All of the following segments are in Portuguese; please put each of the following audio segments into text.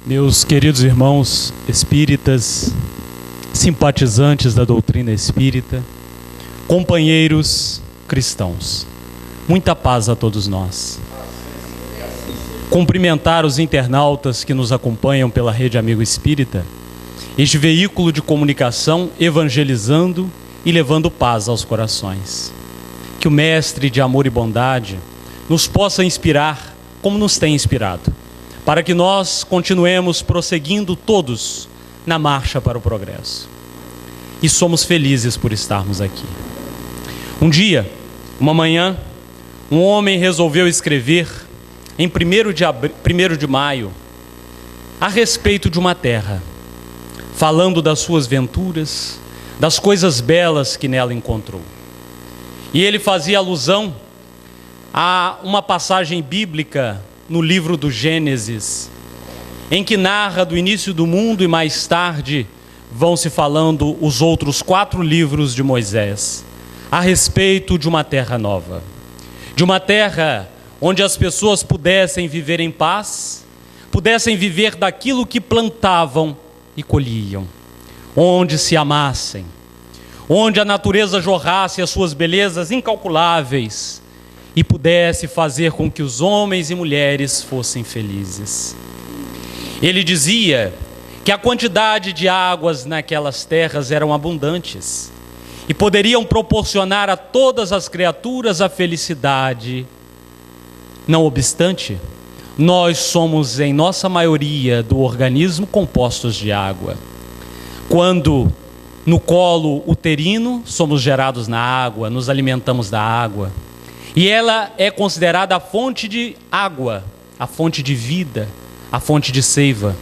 Meus queridos irmãos espíritas, simpatizantes da doutrina espírita, companheiros cristãos, muita paz a todos nós. Cumprimentar os internautas que nos acompanham pela Rede Amigo Espírita, este veículo de comunicação evangelizando e levando paz aos corações. Que o Mestre de amor e bondade nos possa inspirar como nos tem inspirado, para que nós continuemos prosseguindo todos na marcha para o progresso. E somos felizes por estarmos aqui. Um dia, uma manhã, um homem resolveu escrever em 1º de maio a respeito de uma terra, falando das suas venturas, das coisas belas que nela encontrou. E ele fazia alusão a uma passagem bíblica no livro do Gênesis, em que narra do início do mundo e mais tarde vão se falando os outros 4 livros de Moisés, a respeito de uma terra nova, de uma terra onde as pessoas pudessem viver em paz, pudessem viver daquilo que plantavam e colhiam, onde se amassem, onde a natureza jorrasse as suas belezas incalculáveis e pudesse fazer com que os homens e mulheres fossem felizes. Ele dizia que a quantidade de águas naquelas terras eram abundantes e poderiam proporcionar a todas as criaturas a felicidade. Não obstante, nós somos, em nossa maioria, do organismo compostos de água. Quando no colo uterino somos gerados na água, nos alimentamos da água, e ela é considerada a fonte de água, a fonte de vida, a fonte de seiva.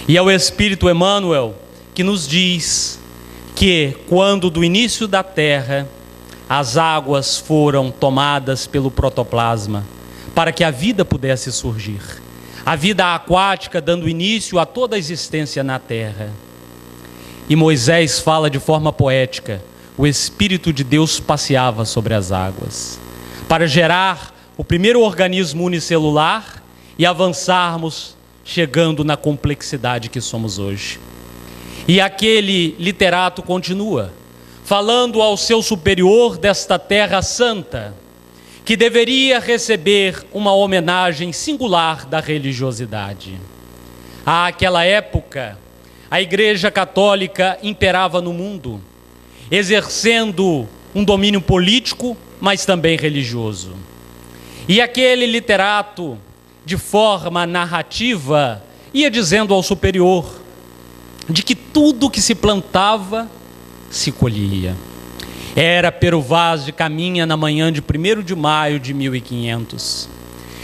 E é o Espírito Emmanuel que nos diz que quando do início da terra as águas foram tomadas pelo protoplasma, para que a vida pudesse surgir, a vida aquática dando início a toda a existência na terra. E Moisés fala de forma poética: o Espírito de Deus passeava sobre as águas, para gerar o primeiro organismo unicelular e avançarmos, chegando na complexidade que somos hoje. E aquele literato continua, falando ao seu superior desta terra santa, que deveria receber uma homenagem singular da religiosidade. Àquela época, a Igreja Católica imperava no mundo, exercendo um domínio político, mas também religioso. E aquele literato, de forma narrativa, ia dizendo ao superior de que tudo que se plantava se colhia. Era Pero Vaz de Caminha na manhã de 1º de maio de 1500,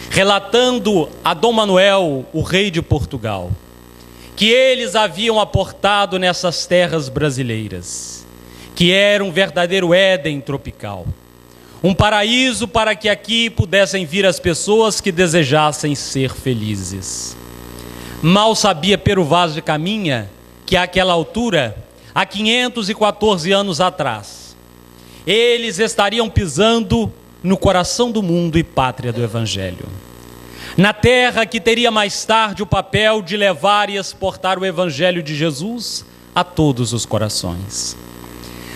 relatando a Dom Manuel, o rei de Portugal, que eles haviam aportado nessas terras brasileiras, que era um verdadeiro Éden tropical, um paraíso para que aqui pudessem vir as pessoas que desejassem ser felizes. Mal sabia Pero Vaz de Caminha que àquela altura, há 514 anos atrás, eles estariam pisando no coração do mundo e pátria do Evangelho, na terra que teria mais tarde o papel de levar e exportar o Evangelho de Jesus a todos os corações.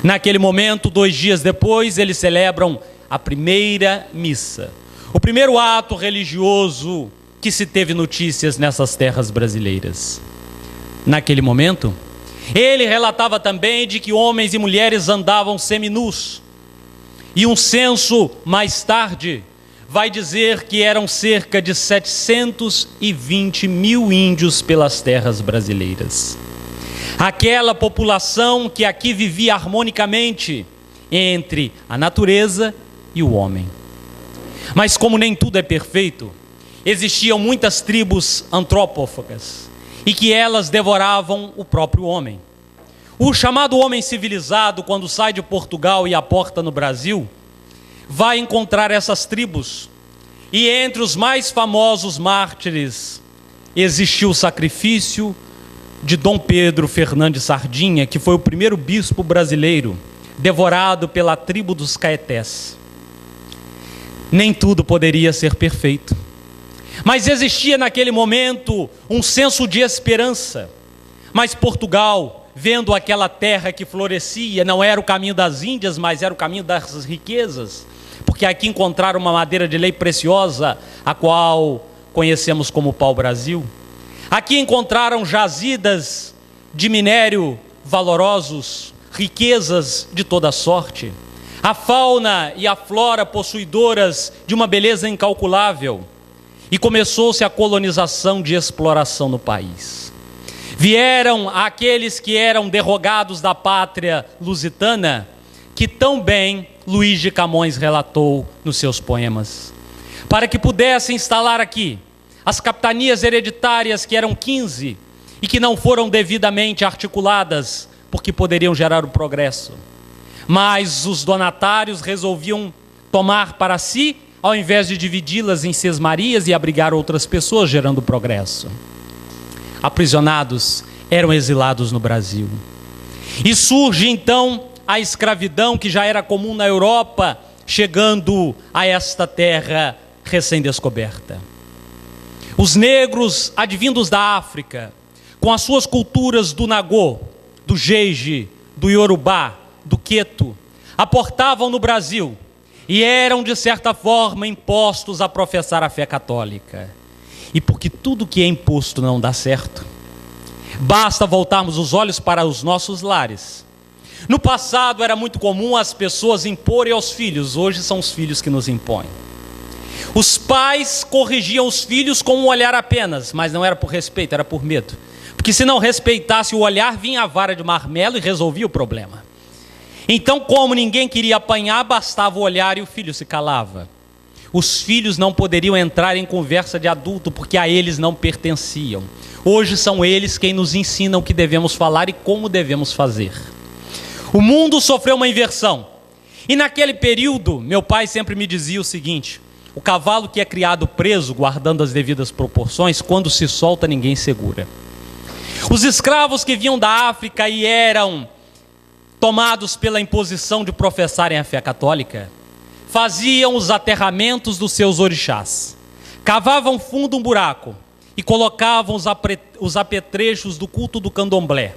Naquele momento, 2 dias depois, eles celebram a primeira missa, o primeiro ato religioso que se teve notícias nessas terras brasileiras. Naquele momento, ele relatava também de que homens e mulheres andavam seminus, e um censo mais tarde vai dizer que eram cerca de 720 mil índios pelas terras brasileiras. Aquela população que aqui vivia harmonicamente entre a natureza e o homem. Mas como nem tudo é perfeito, existiam muitas tribos antropófagas e que elas devoravam o próprio homem. O chamado homem civilizado, quando sai de Portugal e aporta no Brasil, vai encontrar essas tribos, e entre os mais famosos mártires existiu o sacrifício de Dom Pedro Fernandes Sardinha, que foi o primeiro bispo brasileiro, devorado pela tribo dos Caetés. Nem tudo poderia ser perfeito, Mas existia naquele momento um senso de esperança. Mas Portugal, vendo aquela terra que florescia, não era o caminho das Índias, mas era o caminho das riquezas, porque aqui encontraram uma madeira de lei preciosa, a qual conhecemos como pau-brasil. Aqui encontraram jazidas de minério valorosos, riquezas de toda sorte. A fauna e a flora possuidoras de uma beleza incalculável. E começou-se a colonização de exploração no país. Vieram aqueles que eram derrogados da pátria lusitana, que tão bem Luís de Camões relatou nos seus poemas, para que pudessem instalar aqui as capitanias hereditárias, que eram 15, e que não foram devidamente articuladas, porque poderiam gerar o progresso. Mas os donatários resolviam tomar para si, ao invés de dividi-las em sesmarias e abrigar outras pessoas, gerando progresso. Aprisionados, eram exilados no Brasil. E surge então a escravidão, que já era comum na Europa, chegando a esta terra recém-descoberta. Os negros advindos da África, com as suas culturas do Nagô, do Jeje, do Yorubá, do Queto, aportavam no Brasil e eram, de certa forma, impostos a professar a fé católica. E porque tudo que é imposto não dá certo, basta voltarmos os olhos para os nossos lares. No passado era muito comum as pessoas imporem aos filhos, hoje são os filhos que nos impõem. Os pais corrigiam os filhos com um olhar apenas, mas não era por respeito, era por medo. Porque se não respeitasse o olhar, vinha a vara de marmelo e resolvia o problema. Então, como ninguém queria apanhar, bastava o olhar e o filho se calava. Os filhos não poderiam entrar em conversa de adulto, porque a eles não pertenciam. Hoje são eles quem nos ensinam o que devemos falar e como devemos fazer. O mundo sofreu uma inversão. E naquele período, meu pai sempre me dizia o seguinte: o cavalo que é criado preso, guardando as devidas proporções, quando se solta, ninguém segura. Os escravos que vinham da África e eram tomados pela imposição de professarem a fé católica, faziam os aterramentos dos seus orixás, cavavam fundo um buraco e colocavam os apetrechos do culto do candomblé.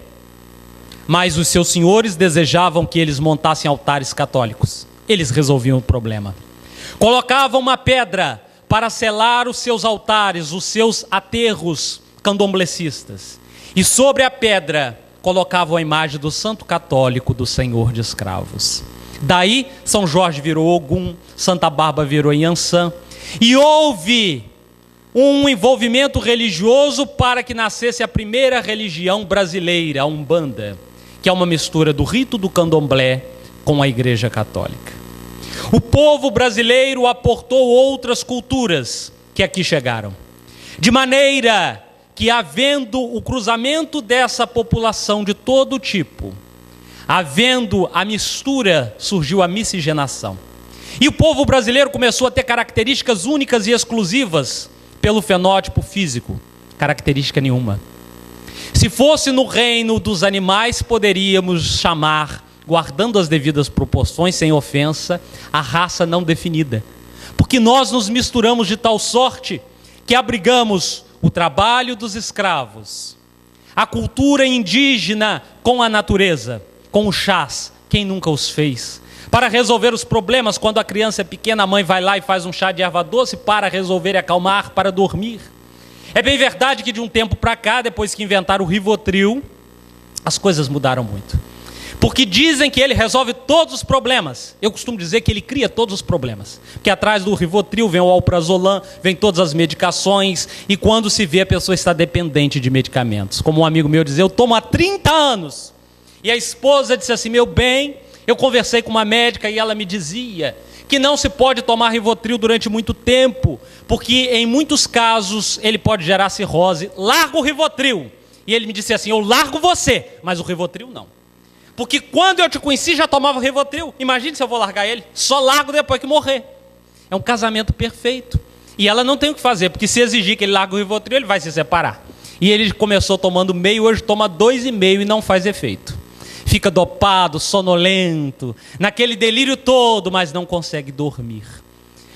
Mas os seus senhores desejavam que eles montassem altares católicos. Eles resolviam o problema. Colocavam uma pedra para selar os seus altares, os seus aterros candomblecistas. E sobre a pedra colocavam a imagem do santo católico do senhor de escravos. Daí São Jorge virou Ogum, Santa Bárbara virou Iansã. E houve um envolvimento religioso para que nascesse a primeira religião brasileira, a Umbanda, que é uma mistura do rito do candomblé com a Igreja Católica. O povo brasileiro aportou outras culturas que aqui chegaram, de maneira que, havendo o cruzamento dessa população de todo tipo, havendo a mistura, surgiu a miscigenação. E o povo brasileiro começou a ter características únicas e exclusivas pelo fenótipo físico, característica nenhuma. Se fosse no reino dos animais, poderíamos chamar, guardando as devidas proporções, sem ofensa, a raça não definida. Porque nós nos misturamos de tal sorte que abrigamos o trabalho dos escravos, a cultura indígena com a natureza, com os chás, quem nunca os fez? Para resolver os problemas, quando a criança é pequena, a mãe vai lá e faz um chá de erva doce para resolver e acalmar, para dormir. É bem verdade que de um tempo para cá, depois que inventaram o Rivotril, as coisas mudaram muito. Porque dizem que ele resolve todos os problemas. Eu costumo dizer que ele cria todos os problemas. Porque atrás do Rivotril vem o Alprazolam, vem todas as medicações, e quando se vê, a pessoa está dependente de medicamentos. Como um amigo meu dizia, eu tomo há 30 anos. E a esposa disse assim: meu bem, eu conversei com uma médica e ela me dizia que não se pode tomar Rivotril durante muito tempo, porque em muitos casos ele pode gerar cirrose. Larga o Rivotril. E ele me disse assim: eu largo você, mas o Rivotril não. Porque quando eu te conheci já tomava Rivotril. Imagine se eu vou largar ele. Só largo depois que morrer. É um casamento perfeito. E ela não tem o que fazer, porque se exigir que ele largue o Rivotril, ele vai se separar. E ele começou tomando meio, hoje toma 2,5 e não faz efeito. Fica dopado, sonolento, naquele delírio todo, mas não consegue dormir.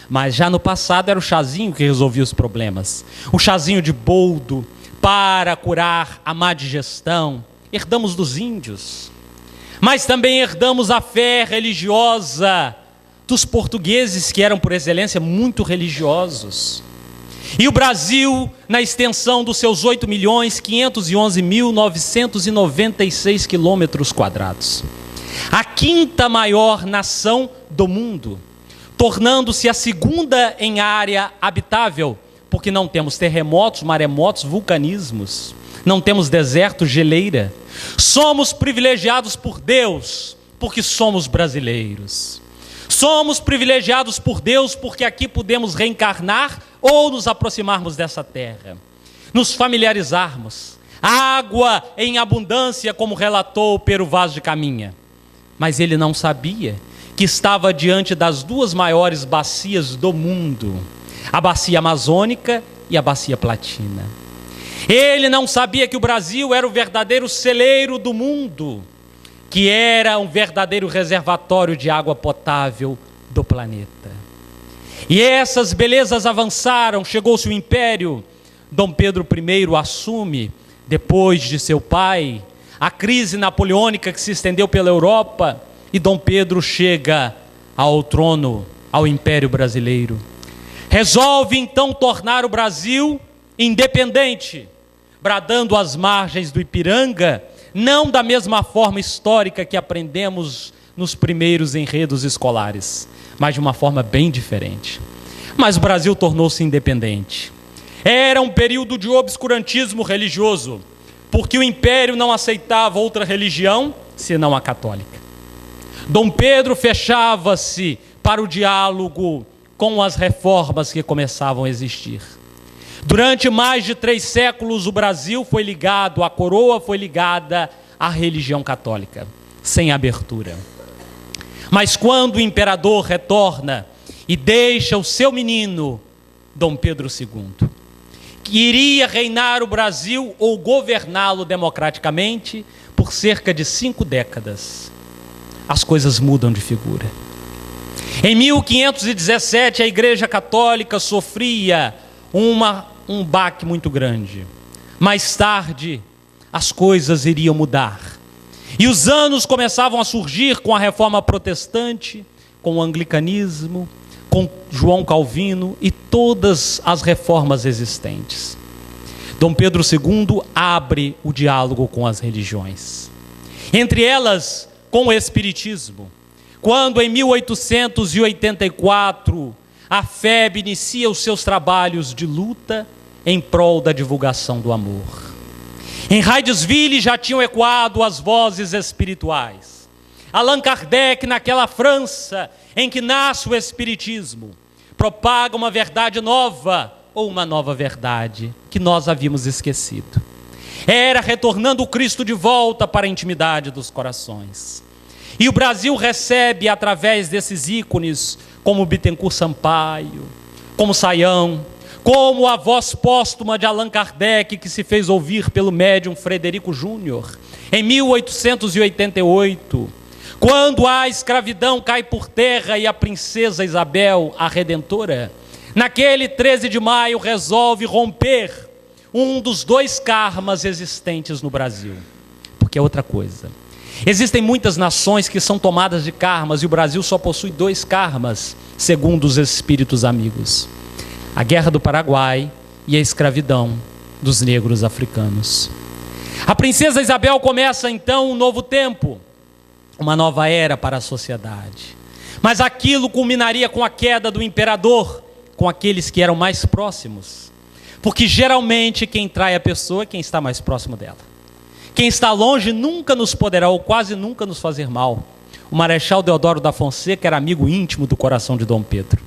Mas já no passado era o chazinho que resolvia os problemas. O chazinho de boldo para curar a má digestão. Herdamos dos índios. Mas também herdamos a fé religiosa dos portugueses, que eram por excelência muito religiosos. E o Brasil, na extensão dos seus 8.511.996 quilômetros quadrados, a quinta maior nação do mundo, tornando-se a segunda em área habitável, porque não temos terremotos, maremotos, vulcanismos, não temos deserto, geleira. Somos privilegiados por Deus, porque somos brasileiros. Somos privilegiados por Deus porque aqui podemos reencarnar ou nos aproximarmos dessa terra, nos familiarizarmos. Água em abundância, como relatou Pero Vaz de Caminha. Mas ele não sabia que estava diante das duas maiores bacias do mundo, a bacia amazônica e a bacia platina. Ele não sabia que o Brasil era o verdadeiro celeiro do mundo, que era um verdadeiro reservatório de água potável do planeta. E essas belezas avançaram, chegou-se o Império. Dom Pedro I assume, depois de seu pai, a crise napoleônica que se estendeu pela Europa, e Dom Pedro chega ao trono, ao Império Brasileiro. Resolve então tornar o Brasil independente, bradando às margens do Ipiranga, não da mesma forma histórica que aprendemos nos primeiros enredos escolares, mas de uma forma bem diferente. Mas o Brasil tornou-se independente. Era um período de obscurantismo religioso, porque o Império não aceitava outra religião senão a católica. Dom Pedro fechava-se para o diálogo com as reformas que começavam a existir. Durante mais de 3 séculos, o Brasil foi ligado, a coroa foi ligada à religião católica, sem abertura. Mas quando o imperador retorna e deixa o seu menino, Dom Pedro II, que iria reinar o Brasil ou governá-lo democraticamente por cerca de 5 décadas, as coisas mudam de figura. Em 1517, a Igreja Católica sofria um baque muito grande. Mais tarde, as coisas iriam mudar. E os anos começavam a surgir com a Reforma Protestante, com o Anglicanismo, com João Calvino e todas as reformas existentes. Dom Pedro II abre o diálogo com as religiões. Entre elas, com o Espiritismo. Quando, em 1884, a FEB inicia os seus trabalhos de luta em prol da divulgação do amor. Em Hydesville já tinham ecoado as vozes espirituais. Allan Kardec, naquela França em que nasce o Espiritismo, propaga uma verdade nova, ou uma nova verdade, que nós havíamos esquecido. Era retornando o Cristo de volta para a intimidade dos corações. E o Brasil recebe, através desses ícones, como Bittencourt Sampaio, como Saião, como a voz póstuma de Allan Kardec, que se fez ouvir pelo médium Frederico Júnior, em 1888, quando a escravidão cai por terra e a princesa Isabel, a Redentora, naquele 13 de maio, resolve romper um dos 2 karmas existentes no Brasil, porque é outra coisa. Existem muitas nações que são tomadas de karmas e o Brasil só possui 2 karmas, segundo os espíritos amigos: a Guerra do Paraguai e a escravidão dos negros africanos. A princesa Isabel começa então um novo tempo, uma nova era para a sociedade. Mas aquilo culminaria com a queda do imperador, com aqueles que eram mais próximos. Porque geralmente quem trai a pessoa é quem está mais próximo dela. Quem está longe nunca nos poderá, ou quase nunca, nos fazer mal. O Marechal Deodoro da Fonseca era amigo íntimo do coração de Dom Pedro.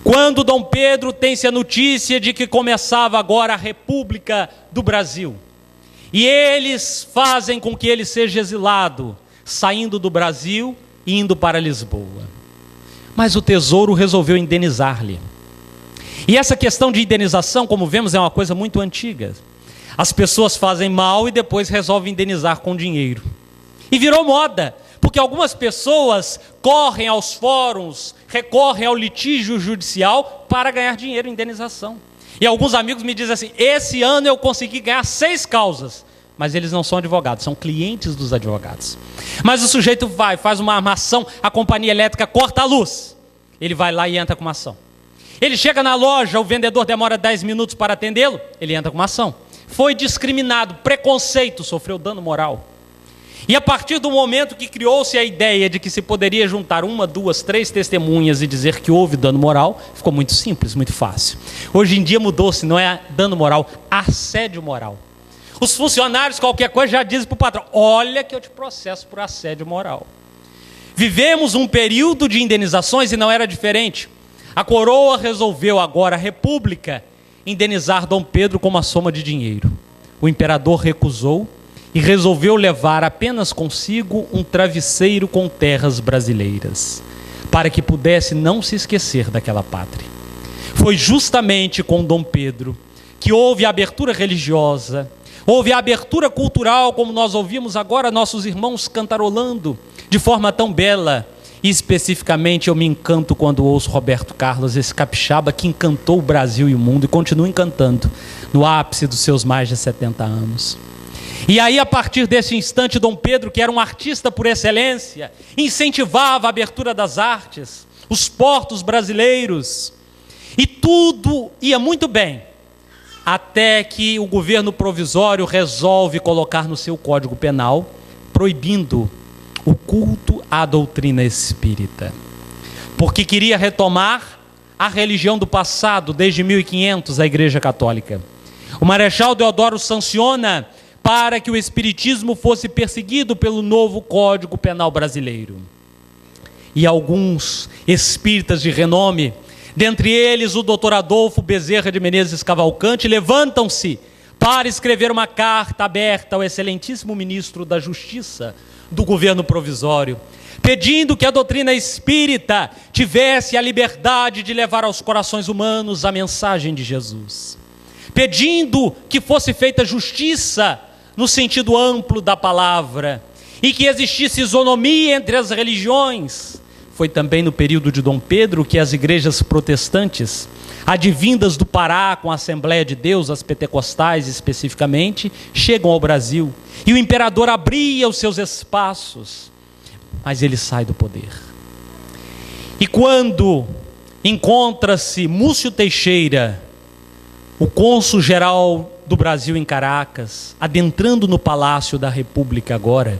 Quando Dom Pedro tem-se a notícia de que começava agora a República do Brasil, e eles fazem com que ele seja exilado, saindo do Brasil e indo para Lisboa. Mas o tesouro resolveu indenizar-lhe. E essa questão de indenização, como vemos, é uma coisa muito antiga. As pessoas fazem mal e depois resolvem indenizar com dinheiro. E virou moda, Porque algumas pessoas correm aos fóruns, recorrem ao litígio judicial para ganhar dinheiro em indenização. E alguns amigos me dizem assim: esse ano eu consegui ganhar 6 causas. Mas eles não são advogados, são clientes dos advogados. Mas o sujeito vai, faz uma armação, a companhia elétrica corta a luz. Ele vai lá e entra com uma ação. Ele chega na loja, o vendedor demora 10 minutos para atendê-lo, ele entra com uma ação. Foi discriminado, preconceito, sofreu dano moral. E a partir do momento que criou-se a ideia de que se poderia juntar 1, 2, 3 testemunhas e dizer que houve dano moral, ficou muito simples, muito fácil. Hoje em dia mudou-se, não é dano moral, assédio moral. Os funcionários, qualquer coisa, já dizem para o patrão: olha que eu te processo por assédio moral. Vivemos um período de indenizações e não era diferente. A coroa resolveu agora, a República, indenizar Dom Pedro com uma soma de dinheiro. O imperador recusou e resolveu levar apenas consigo um travesseiro com terras brasileiras, para que pudesse não se esquecer daquela pátria. Foi justamente com Dom Pedro que houve a abertura religiosa, houve a abertura cultural, como nós ouvimos agora nossos irmãos cantarolando, de forma tão bela. E especificamente eu me encanto quando ouço Roberto Carlos, esse capixaba que encantou o Brasil e o mundo e continua encantando, no ápice dos seus mais de 70 anos. E aí, a partir desse instante, Dom Pedro, que era um artista por excelência, incentivava a abertura das artes, os portos brasileiros, e tudo ia muito bem, até que o governo provisório resolve colocar no seu Código Penal, proibindo o culto à doutrina espírita, porque queria retomar a religião do passado, desde 1500, a Igreja Católica. O Marechal Deodoro sanciona para que o espiritismo fosse perseguido pelo novo Código Penal brasileiro. E alguns espíritas de renome, dentre eles o Dr. Adolfo Bezerra de Menezes Cavalcante, levantam-se para escrever uma carta aberta ao excelentíssimo ministro da Justiça do governo provisório, pedindo que a doutrina espírita tivesse a liberdade de levar aos corações humanos a mensagem de Jesus, pedindo que fosse feita justiça no sentido amplo da palavra, e que existisse isonomia entre as religiões. Foi também no período de Dom Pedro que as igrejas protestantes, advindas do Pará com a Assembleia de Deus, as pentecostais especificamente, chegam ao Brasil, e o imperador abria os seus espaços, mas ele sai do poder. E quando encontra-se Múcio Teixeira, o cônsul-geral do Brasil em Caracas, adentrando no Palácio da República agora,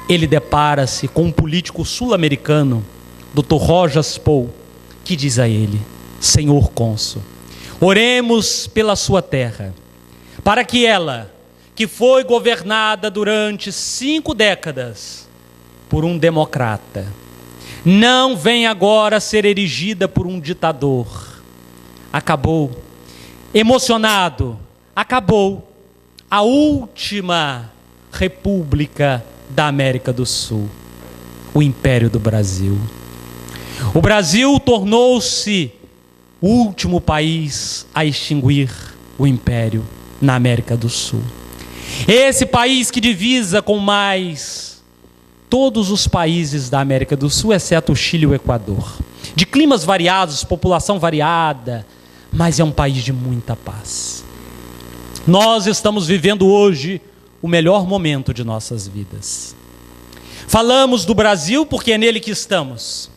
ele depara-se com um político sul-americano, Dr. Rojas Pou, que diz a ele: Senhor cônsul, oremos pela sua terra, para que ela, que foi governada durante 5 décadas por um democrata, não venha agora a ser erigida por um ditador. Acabou, emocionado, acabou a última república da América do Sul, o Império do Brasil. O Brasil tornou-se o último país a extinguir o Império na América do Sul. Esse país que divisa com mais todos os países da América do Sul, exceto o Chile e o Equador. De climas variados, população variada, mas é um país de muita paz. Nós estamos vivendo hoje o melhor momento de nossas vidas. Falamos do Brasil porque é nele que estamos.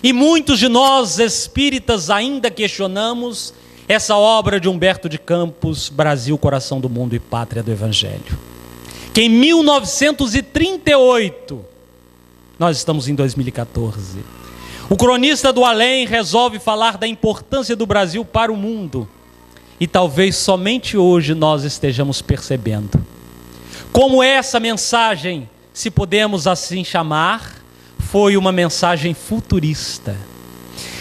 E muitos de nós espíritas ainda questionamos essa obra de Humberto de Campos, Brasil, Coração do Mundo e Pátria do Evangelho. Que em 1938, nós estamos em 2014, o cronista do além resolve falar da importância do Brasil para o mundo. E talvez somente hoje nós estejamos percebendo como essa mensagem, se podemos assim chamar, foi uma mensagem futurista.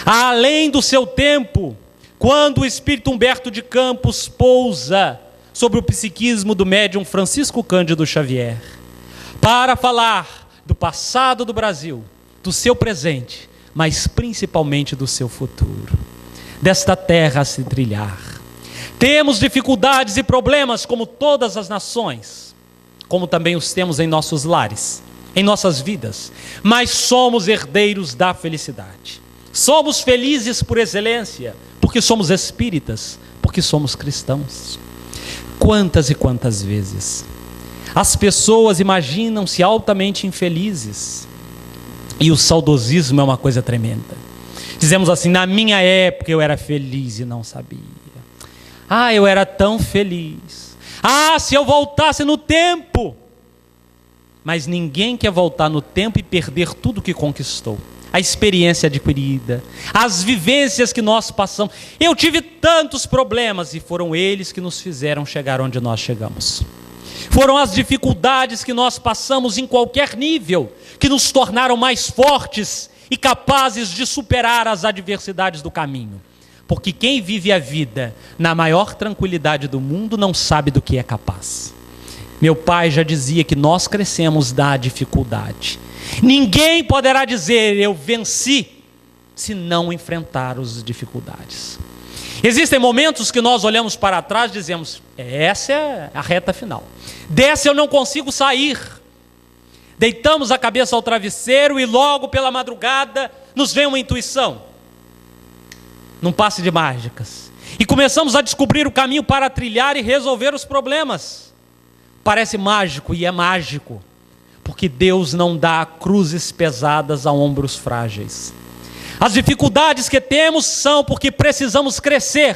Além do seu tempo, quando o espírito Humberto de Campos pousa sobre o psiquismo do médium Francisco Cândido Xavier, para falar do passado do Brasil, do seu presente, mas principalmente do seu futuro, desta terra a se trilhar. Temos dificuldades e problemas como todas as nações, como também os temos em nossos lares. em nossas vidas, mas somos herdeiros da felicidade. Somos felizes por excelência, porque somos espíritas, porque somos cristãos. Quantas e quantas vezes as pessoas imaginam-se altamente infelizes, e o saudosismo é uma coisa tremenda. Dizemos assim: na minha época eu era feliz e não sabia. Ah, eu era tão feliz. Ah, se eu voltasse no tempo. Mas ninguém quer voltar no tempo e perder tudo que conquistou. A experiência adquirida, as vivências que nós passamos. Eu tive tantos problemas e foram eles que nos fizeram chegar onde nós chegamos. Foram as dificuldades que nós passamos em qualquer nível que nos tornaram mais fortes e capazes de superar as adversidades do caminho. Porque quem vive a vida na maior tranquilidade do mundo não sabe do que é capaz. Meu pai já dizia que nós crescemos da dificuldade. Ninguém poderá dizer eu venci se não enfrentar as dificuldades. Existem momentos que nós olhamos para trás e dizemos: essa é a reta final. Dessa eu não consigo sair. Deitamos a cabeça ao travesseiro e logo pela madrugada nos vem uma intuição. Num passe de mágicas. E começamos a descobrir o caminho para trilhar e resolver os problemas. Parece mágico e é mágico. Porque Deus não dá cruzes pesadas a ombros frágeis. As dificuldades que temos são porque precisamos crescer,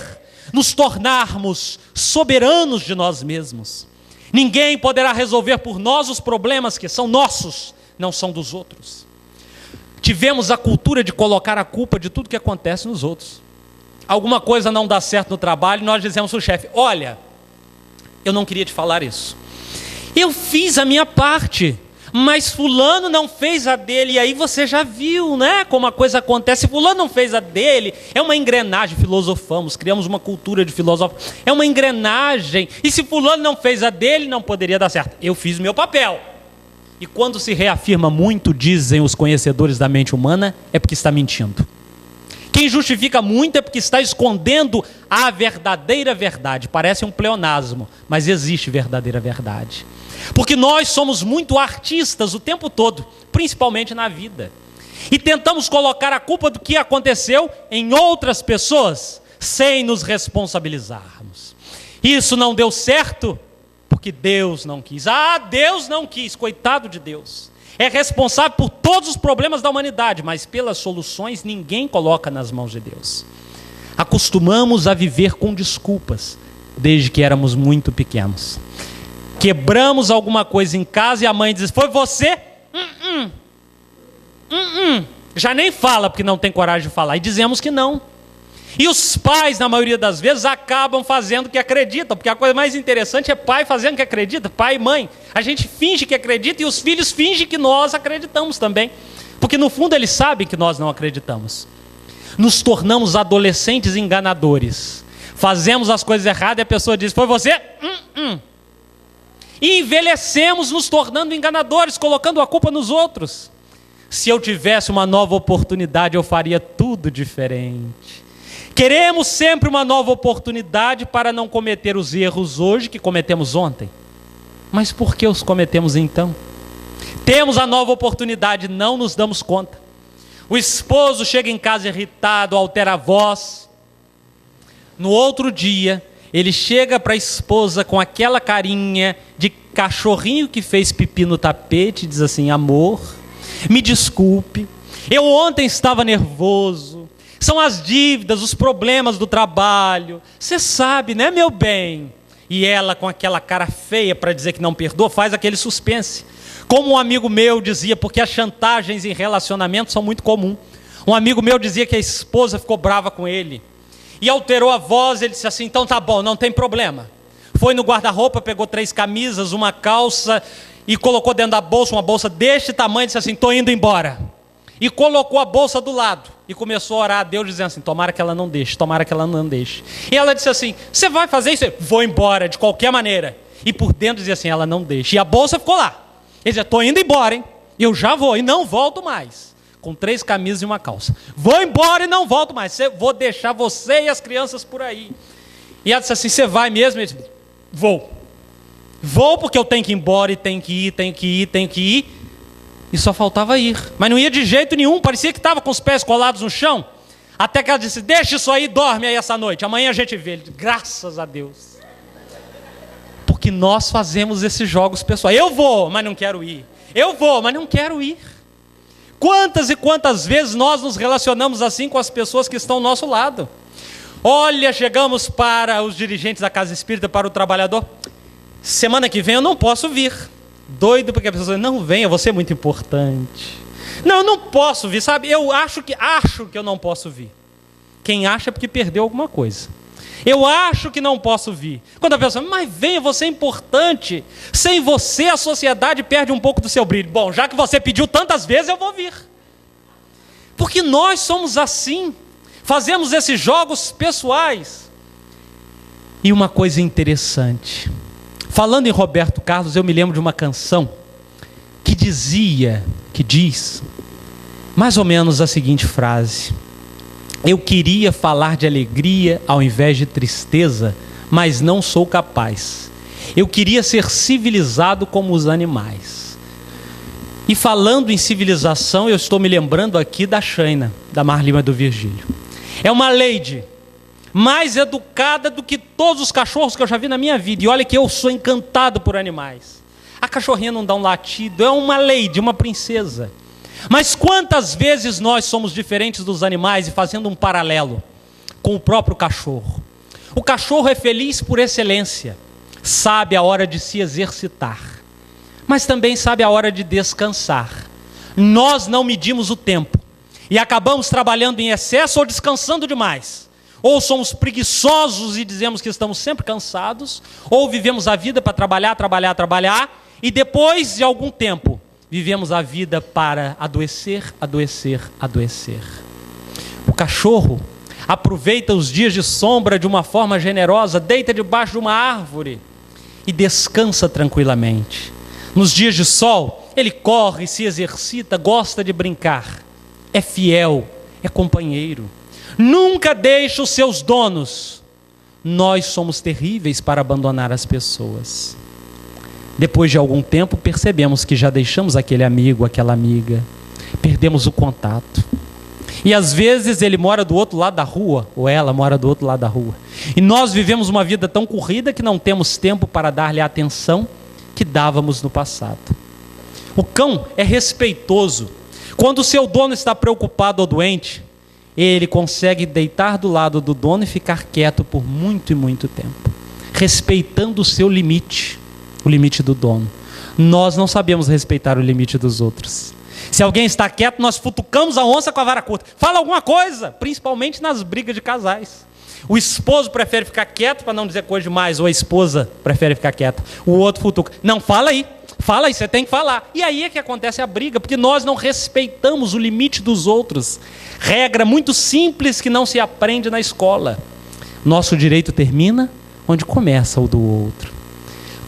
nos tornarmos soberanos de nós mesmos. Ninguém poderá resolver por nós os problemas que são nossos, não são dos outros. Tivemos a cultura de colocar a culpa de tudo que acontece nos outros. Alguma coisa não dá certo no trabalho e nós dizemos ao chefe: olha, eu não queria te falar isso. Eu fiz a minha parte, mas fulano não fez a dele. E aí você já viu, né, como a coisa acontece. Fulano não fez a dele. É uma engrenagem, filosofamos, criamos uma cultura de filosofia. É uma engrenagem. E se fulano não fez a dele, não poderia dar certo. Eu fiz o meu papel. E quando se reafirma muito, dizem os conhecedores da mente humana, é porque está mentindo. Quem justifica muito é porque está escondendo a verdadeira verdade. Parece um pleonasmo, mas existe verdadeira verdade. Porque nós somos muito artistas o tempo todo, principalmente na vida. E tentamos colocar a culpa do que aconteceu em outras pessoas, sem nos responsabilizarmos. Isso não deu certo porque Deus não quis. Ah, Deus não quis, coitado de Deus. É responsável por todos os problemas da humanidade, mas pelas soluções ninguém coloca nas mãos de Deus. Acostumamos a viver com desculpas, desde que éramos muito pequenos. Quebramos alguma coisa em casa e a mãe diz: foi você? Já nem fala porque não tem coragem de falar. E dizemos que não. E os pais, na maioria das vezes, acabam fazendo que acreditam, porque a coisa mais interessante é pai fazendo que acredita, pai e mãe. A gente finge que acredita e os filhos fingem que nós acreditamos também. Porque no fundo eles sabem que nós não acreditamos. Nos tornamos adolescentes enganadores. Fazemos as coisas erradas e a pessoa diz: foi você? E envelhecemos nos tornando enganadores, colocando a culpa nos outros. Se eu tivesse uma nova oportunidade, eu faria tudo diferente. Queremos sempre uma nova oportunidade para não cometer os erros hoje que cometemos ontem. Mas por que os cometemos então? Temos a nova oportunidade, não nos damos conta. O esposo chega em casa irritado, altera a voz. No outro dia, ele chega para a esposa com aquela carinha de cachorrinho que fez pipi no tapete e diz assim: amor, me desculpe, eu ontem estava nervoso. São as dívidas, os problemas do trabalho. Você sabe, né, meu bem? E ela, com aquela cara feia para dizer que não perdoa, faz aquele suspense. Como um amigo meu dizia, porque as chantagens em relacionamento são muito comuns. Um amigo meu dizia que a esposa ficou brava com ele. E alterou a voz, ele disse assim: então tá bom, não tem problema. Foi no guarda-roupa, pegou 3 camisas, uma calça e colocou dentro da bolsa, uma bolsa deste tamanho, disse assim: estou indo embora. E colocou a bolsa do lado e começou a orar a Deus dizendo assim: tomara que ela não deixe, tomara que ela não deixe. E ela disse assim: você vai fazer isso? Vou embora, de qualquer maneira. E por dentro dizia assim: ela não deixa. E a bolsa ficou lá. Ele dizia: estou indo embora, hein? Eu já vou e não volto mais. Com 3 camisas e uma calça. Vou embora e não volto mais. Vou deixar você e as crianças por aí. E ela disse assim: você vai mesmo? Ele disse: vou. Vou porque eu tenho que ir embora e tenho que ir. E só faltava ir. Mas não ia de jeito nenhum, parecia que estava com os pés colados no chão. Até que ela disse, deixa isso aí, dorme aí essa noite, amanhã a gente vê. Ele disse, graças a Deus. Porque nós fazemos esses jogos pessoais. Eu vou, mas não quero ir. Eu vou, mas não quero ir. Quantas e quantas vezes nós nos relacionamos assim com as pessoas que estão ao nosso lado? Olha, chegamos para os dirigentes da Casa Espírita, para o trabalhador. Semana que vem eu não posso vir. Doido porque a pessoa diz, não venha, você é muito importante. Não, eu não posso vir, sabe? Eu acho que eu não posso vir. Quem acha é porque perdeu alguma coisa. Eu acho que não posso vir. Quando a pessoa, mas venha, você é importante. Sem você a sociedade perde um pouco do seu brilho. Bom, já que você pediu tantas vezes, eu vou vir. Porque nós somos assim. Fazemos esses jogos pessoais. E uma coisa interessante. Falando em Roberto Carlos, eu me lembro de uma canção que diz, mais ou menos a seguinte frase. Eu queria falar de alegria ao invés de tristeza, mas não sou capaz. Eu queria ser civilizado como os animais. E falando em civilização, eu estou me lembrando aqui da Shaina, da Mar Lima do Virgílio. É uma lady mais educada do que todos os cachorros que eu já vi na minha vida. E olha que eu sou encantado por animais. A cachorrinha não dá um latido, é uma lady, uma princesa. Mas quantas vezes nós somos diferentes dos animais, e fazendo um paralelo com o próprio cachorro. O cachorro é feliz por excelência, sabe a hora de se exercitar, mas também sabe a hora de descansar. Nós não medimos o tempo e acabamos trabalhando em excesso ou descansando demais. Ou somos preguiçosos e dizemos que estamos sempre cansados, ou vivemos a vida para trabalhar, e depois de algum tempo, vivemos a vida para adoecer. O cachorro aproveita os dias de sombra de uma forma generosa, deita debaixo de uma árvore e descansa tranquilamente. Nos dias de sol, ele corre, se exercita, gosta de brincar. É fiel, é companheiro. Nunca deixa os seus donos. Nós somos terríveis para abandonar as pessoas. Depois de algum tempo, percebemos que já deixamos aquele amigo, aquela amiga. Perdemos o contato. E às vezes ele mora do outro lado da rua, ou ela mora do outro lado da rua. E nós vivemos uma vida tão corrida que não temos tempo para dar-lhe a atenção que dávamos no passado. O cão é respeitoso. Quando o seu dono está preocupado ou doente, ele consegue deitar do lado do dono e ficar quieto por muito e muito tempo, respeitando o seu limite, o limite do dono. Nós não sabemos respeitar o limite dos outros. Se alguém está quieto, nós futucamos a onça com a vara curta. Fala alguma coisa, principalmente nas brigas de casais. O esposo prefere ficar quieto para não dizer coisa demais, ou a esposa prefere ficar quieta. O outro futuca. Não, fala aí, você tem que falar. E aí é que acontece a briga, porque nós não respeitamos o limite dos outros. Regra muito simples que não se aprende na escola. Nosso direito termina onde começa o do outro.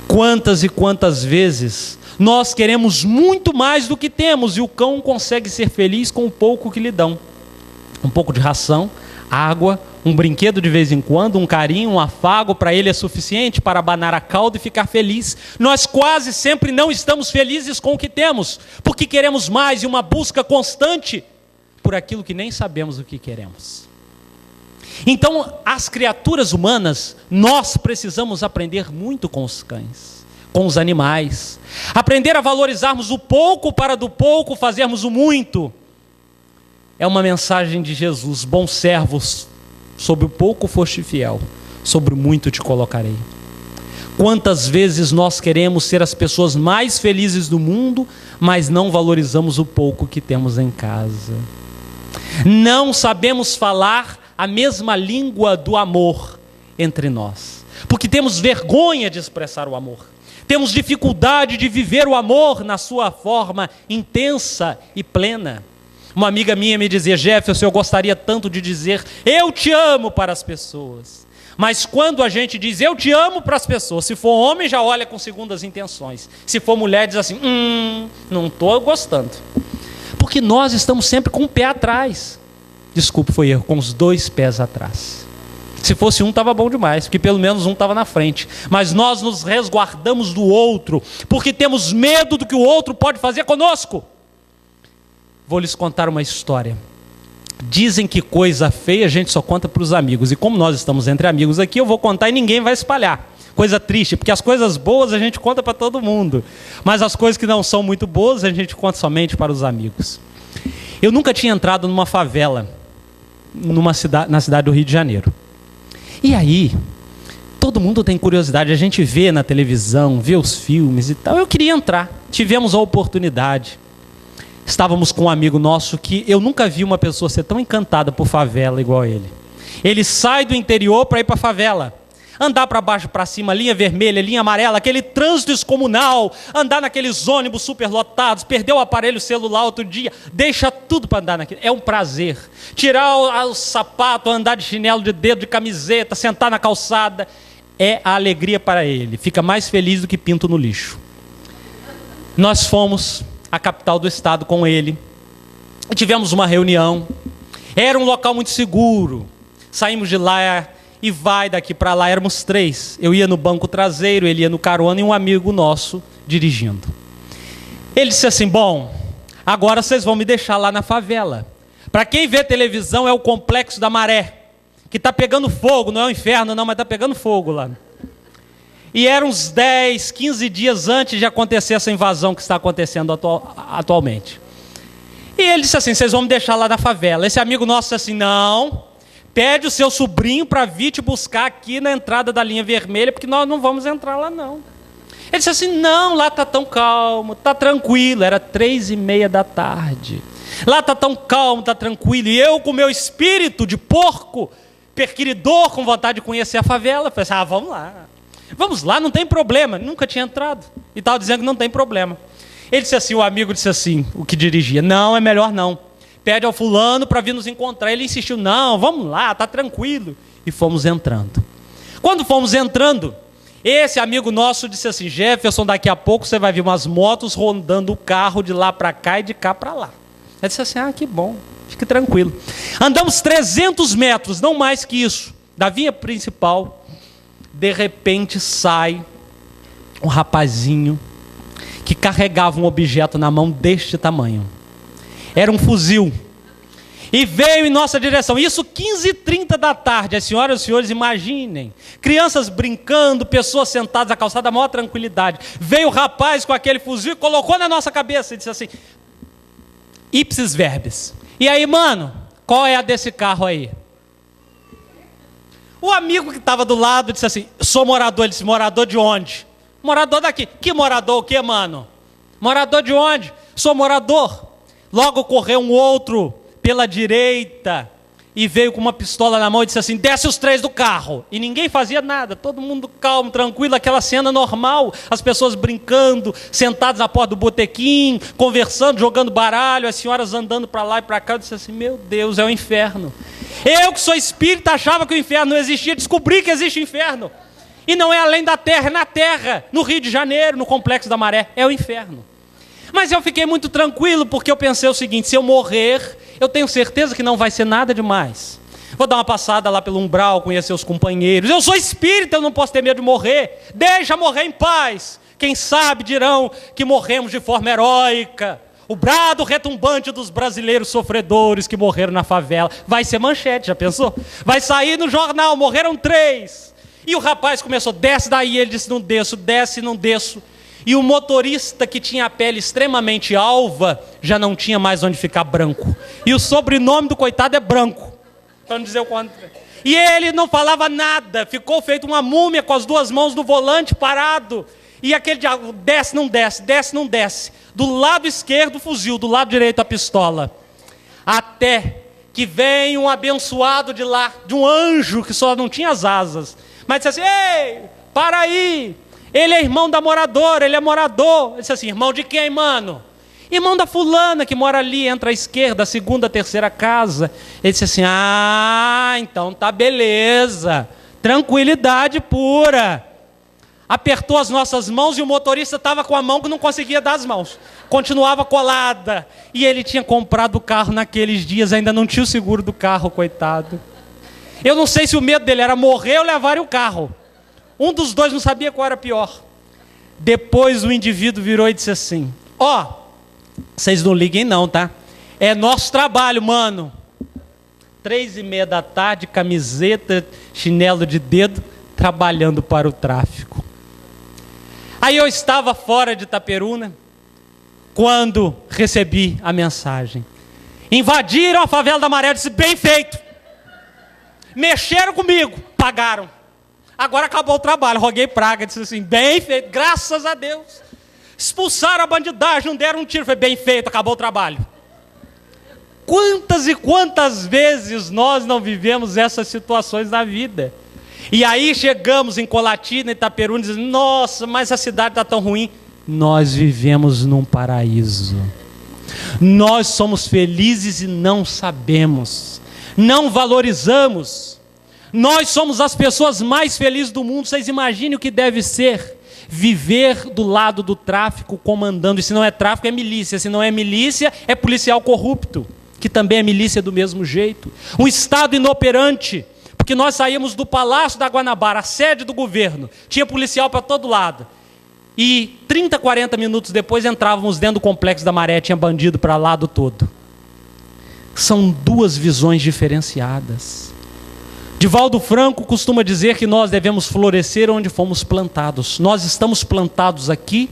Quantas e quantas vezes nós queremos muito mais do que temos, e o cão consegue ser feliz com o pouco que lhe dão. Um pouco de ração, água, um brinquedo de vez em quando, um carinho, um afago, para ele é suficiente para abanar a cauda e ficar feliz. Nós quase sempre não estamos felizes com o que temos, porque queremos mais, e uma busca constante por aquilo que nem sabemos o que queremos. Então, as criaturas humanas, nós precisamos aprender muito com os cães, com os animais. Aprender a valorizarmos o pouco para do pouco fazermos o muito. É uma mensagem de Jesus: bons servos, sobre o pouco foste fiel, sobre o muito te colocarei. Quantas vezes nós queremos ser as pessoas mais felizes do mundo, mas não valorizamos o pouco que temos em casa. Não sabemos falar a mesma língua do amor entre nós, porque temos vergonha de expressar o amor. Temos dificuldade de viver o amor na sua forma intensa e plena. Uma amiga minha me dizia: Jefferson, eu gostaria tanto de dizer eu te amo para as pessoas. Mas quando a gente diz eu te amo para as pessoas, se for homem já olha com segundas intenções. Se for mulher diz assim, não estou gostando. Porque nós estamos sempre com o pé atrás. Desculpe, foi erro, com os dois pés atrás. Se fosse um estava bom demais, porque pelo menos um estava na frente. Mas nós nos resguardamos do outro, porque temos medo do que o outro pode fazer conosco. vou lhes contar uma história. Dizem que coisa feia a gente só conta para os amigos. E como nós estamos entre amigos aqui, eu vou contar e ninguém vai espalhar. Coisa triste, porque as coisas boas a gente conta para todo mundo. Mas as coisas que não são muito boas a gente conta somente para os amigos. Eu nunca tinha entrado numa favela na cidade do Rio de Janeiro. E aí, todo mundo tem curiosidade. A gente vê na televisão, vê os filmes e tal. Eu queria entrar. Tivemos a oportunidade. Estávamos com um amigo nosso que eu nunca vi uma pessoa ser tão encantada por favela igual ele. Ele sai do interior para ir para a favela. Andar para baixo, para cima, linha vermelha, linha amarela, aquele trânsito descomunal, andar naqueles ônibus superlotados, perder o aparelho celular outro dia, deixa tudo para andar naquilo. É um prazer. Tirar o sapato, andar de chinelo de dedo, de camiseta, sentar na calçada, é a alegria para ele. Fica mais feliz do que pinto no lixo. Nós fomos à capital do estado com ele. Tivemos uma reunião. Era um local muito seguro. Saímos de lá e vai daqui para lá. Éramos 3. Eu ia no banco traseiro, ele ia no carona e um amigo nosso dirigindo. Ele disse assim: bom, agora vocês vão me deixar lá na favela. Para quem vê televisão é o Complexo da Maré, que está pegando fogo. Não é o inferno não, mas está pegando fogo lá. E eram uns 10, 15 dias antes de acontecer essa invasão que está acontecendo atualmente. E ele disse assim: vocês vão me deixar lá na favela. Esse amigo nosso disse assim: não, pede o seu sobrinho para vir te buscar aqui na entrada da linha vermelha, porque nós não vamos entrar lá não. Ele disse assim: não, lá está tão calmo, está tranquilo. Era 3:30 da tarde. Lá está tão calmo, está tranquilo. E eu com meu espírito de porco, perquiridor, com vontade de conhecer a favela, falei assim: vamos lá. Vamos lá, não tem problema. Nunca tinha entrado. E estava dizendo que não tem problema. Ele disse assim, o amigo disse assim, o que dirigia: não, é melhor não. Pede ao fulano para vir nos encontrar. Ele insistiu: não, vamos lá, está tranquilo. E fomos entrando. Quando fomos entrando, esse amigo nosso disse assim: Jefferson, daqui a pouco você vai ver umas motos rondando o carro de lá para cá e de cá para lá. Ele disse assim: que bom, fique tranquilo. Andamos 300 metros, não mais que isso, da via principal. De repente sai um rapazinho que carregava um objeto na mão deste tamanho. Era um fuzil. E veio em nossa direção. Isso 15:30 da tarde. As senhoras e os senhores imaginem. Crianças brincando, pessoas sentadas na calçada, a maior tranquilidade. Veio o rapaz com aquele fuzil e colocou na nossa cabeça e disse assim: ipsis verbis. E aí, mano, qual é a desse carro aí? O amigo que estava do lado disse assim: sou morador. Ele disse: morador de onde? Morador daqui. Que morador o quê, mano? Morador de onde? Sou morador. Logo correu um outro pela direita e veio com uma pistola na mão e disse assim: desce os 3 do carro. E ninguém fazia nada, todo mundo calmo, tranquilo, aquela cena normal, as pessoas brincando, sentadas na porta do botequim, conversando, jogando baralho, as senhoras andando para lá e para cá. Eu disse assim: meu Deus, é o inferno. Eu que sou espírita achava que o inferno não existia, descobri que existe o inferno. E não é além da terra, é na terra, no Rio de Janeiro, no Complexo da Maré, é o inferno. Mas eu fiquei muito tranquilo, porque eu pensei o seguinte: se eu morrer, eu tenho certeza que não vai ser nada demais. Vou dar uma passada lá pelo umbral, conhecer os companheiros. Eu sou espírita, eu não posso ter medo de morrer. Deixa morrer em paz. Quem sabe dirão que morremos de forma heróica. O brado retumbante dos brasileiros sofredores que morreram na favela. Vai ser manchete, já pensou? Vai sair no jornal: morreram 3. E o rapaz começou: desce daí. Ele disse: não desço, desce, não desço. E o motorista, que tinha a pele extremamente alva, já não tinha mais onde ficar branco. E o sobrenome do coitado é Branco, para não dizer o contrário. E ele não falava nada, ficou feito uma múmia com as 2 mãos no volante, parado. E aquele diálogo: desce, não desce, desce, não desce. Do lado esquerdo o fuzil, do lado direito a pistola. Até que vem um abençoado de lá, de um anjo que só não tinha as asas. Mas disse assim: ei, para aí. Ele é irmão da moradora, ele é morador. Ele disse assim: irmão de quem, mano? Irmão da fulana que mora ali, entre a esquerda, a 2ª, a 3ª casa. Ele disse assim: então tá beleza. Tranquilidade pura. Apertou as nossas mãos e o motorista estava com a mão que não conseguia dar as mãos. Continuava colada. E ele tinha comprado o carro naqueles dias, ainda não tinha o seguro do carro, coitado. Eu não sei se o medo dele era morrer ou levar o carro. Um dos dois não sabia qual era pior. Depois o indivíduo virou e disse assim: vocês não liguem não, tá? É nosso trabalho, mano. 3:30 da tarde, camiseta, chinelo de dedo, trabalhando para o tráfico. Aí eu estava fora de Itaperuna, quando recebi a mensagem. Invadiram a favela da Maré, eu disse, bem feito. Mexeram comigo, pagaram. Agora acabou o trabalho, roguei praga, disse assim, bem feito, graças a Deus. Expulsaram a bandidagem, não deram um tiro, foi bem feito, acabou o trabalho. Quantas e quantas vezes nós não vivemos essas situações na vida? E aí chegamos em Colatina, Itaperuna, e dizemos, nossa, mas a cidade está tão ruim. Nós vivemos num paraíso. Nós somos felizes e não sabemos. Não valorizamos. Nós somos as pessoas mais felizes do mundo. Vocês imaginem o que deve ser viver do lado do tráfico, comandando. E se não é tráfico, é milícia. Se não é milícia, é policial corrupto, que também é milícia do mesmo jeito. Um Estado inoperante, porque nós saímos do Palácio da Guanabara, a sede do governo, tinha policial para todo lado. E 30, 40 minutos depois entrávamos dentro do Complexo da Maré, tinha bandido para lado todo. São duas visões diferenciadas. Divaldo Franco costuma dizer que nós devemos florescer onde fomos plantados. Nós estamos plantados aqui